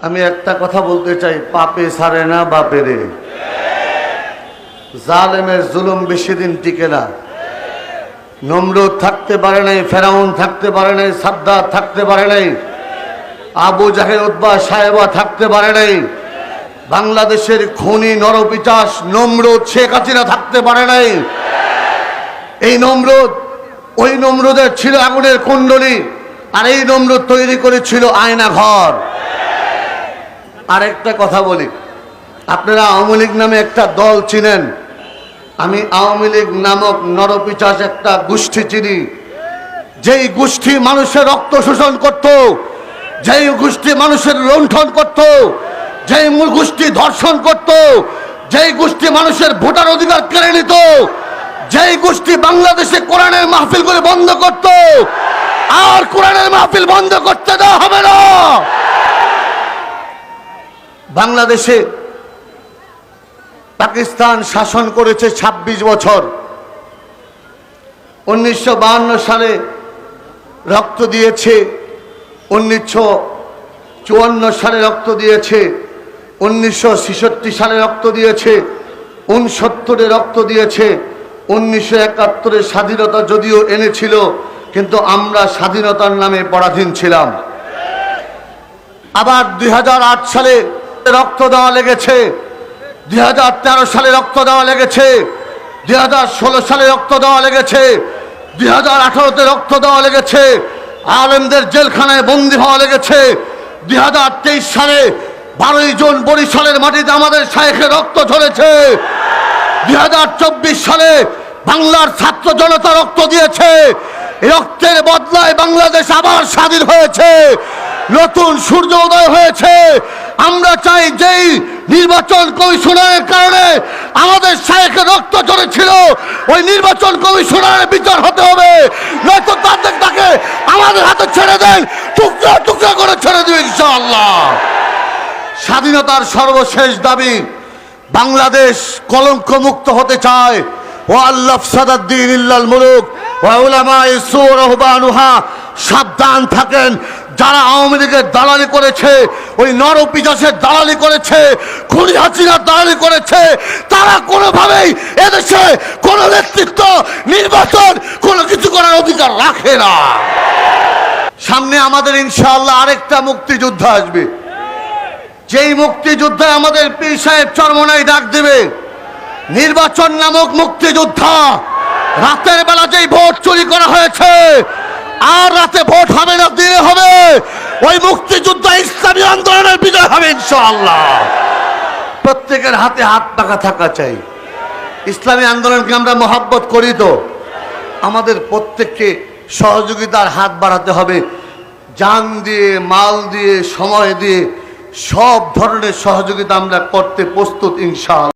আমি একটা কথা বলতে চাই, পাপে ছাড়ে না বাপেরে। জালেমের জুলুম বেশি দিন টিকে না। নমরুদ থাকতে পারে নাই, ফেরাউন থাকতে পারে নাই, সাদ্দাত থাকতে পারে নাই, আবু জাহেল উতবা সাহেবা থাকতে পারে নাই, বাংলাদেশের খুনি নরপিচাস নমরুদ শেখ হাসিনা থাকতে পারে নাই। এই নমরুদ, ওই নমরুদের ছিল আগুনের কুণ্ডলী, আর এই নমরুদ তৈরি করেছিল আয়না ঘর। আরেকটা কথা বলি, আপনারা আওয়ামী লীগ নামে একটা দল চিনেন। আমি আওয়ামী লীগ নামক নরপিচাস একটা গোষ্ঠী চিনি, যেই গোষ্ঠী মানুষের রক্ত শোষণ করত, যেই গোষ্ঠী মানুষের লুণ্ঠন করত, যেই গোষ্ঠী ধর্ষণ করত, যেই গোষ্ঠী মানুষের ভোটার অধিকার কেড়ে নিত, যেই গোষ্ঠী বাংলাদেশে কোরআনের মাহফিল করে বন্ধ করত। আর কোরআনের মাহফিল বন্ধ করতে দেওয়া হবে না। বাংলাদেশে পাকিস্তান শাসন করেছে ২৬ বছর। ১৯৫২ সালে রক্ত দিয়েছে, ১৯৫৪ সালে রক্ত দিয়েছে, ১৯৬৬ সালে রক্ত দিয়েছে, ৬৯-এ রক্ত দিয়েছে, ১৯৭১-এ স্বাধীনতা যদিও এনেছিল, কিন্তু আমরা স্বাধীনতার নামে পরাধীন ছিলাম। আবার ২০০৮ সালে রক্ত দেওয়া লেগেছে, ২০১৩ সালে রক্ত দেওয়া লেগেছে, ২০১৬ সালে রক্ত দেওয়া লেগেছে, ২০১৮-তে রক্ত দেওয়া লেগেছে, আলেমদের জেলখানায় বন্দী হওয়া লেগেছে। ২০২৩ সালে ১২ই জুন বরিশালের মাটিতে আমাদের শায়েখের রক্ত ঝরেছে। ২০২৪ সালে বাংলার ছাত্র জনতা রক্ত দিয়েছে। রক্তের বদলায় বাংলাদেশ আবার স্বাধীন হয়েছে, নতুন সূর্য উদয় হয়েছে। আমরা চাই যেই নির্বাচন কমিশনের কারণে আমাদের শায়েখের রক্ত ঝরেছিল, ওই নির্বাচন কমিশনের বিচার হতে হবে, নয়তো তাকে আমাদের হাতে ছেড়ে দেন, টুকরা টুকরা করে ছেড়ে দেবে ইনশাআল্লাহ। স্বাধীনতার সর্বশেষ দাবি, বাংলাদেশ কলঙ্ক মুক্ত হতে চায়। ও আল্লাহ সাদাদ্দিন ইল্লাল মুলুক ওয়া উলামায়ে সু রাহবানুহা, সাবধান থাকেন। যারা আওয়ামী লীগের দালালি করেছে, ওই নরপিচাসের দালালি করেছে, খুনি হাসিনার দালালি করেছে, তারা কোনোভাবেই এদেশে কোনো নেতৃত্ব, নির্বাচন, কোনো কিছু করার অধিকার রাখে না। সামনে আমাদের ইনশাআল্লাহ আরেকটা মুক্তিযুদ্ধ আসবে, যেই মুক্তিযুদ্ধে আমাদের পীর সাহেব চরমনাই ডাক দেবে, নির্বাচন নামক মুক্তিযোদ্ধা। রাতের বেলা যেই ভোট চুরি করা হয়েছে, আর রাতে ভোট হবে না, দিনে হবে। ওই মুক্তিযুদ্ধ ইসলামী আন্দোলনের বিজয় হবে ইনশাআল্লাহ। প্রত্যেকের হাতে হাত পাকা থাকা চাই। ইসলামী আন্দোলনকে আমরা মহব্বত করি, তো আমাদের প্রত্যেককে সহযোগিতার হাত বাড়াতে হবে। জান দিয়ে, মাল দিয়ে, সময় দিয়ে, সব ধরনের সহযোগিতা আমরা করতে প্রস্তুত ইনশাআল্লাহ।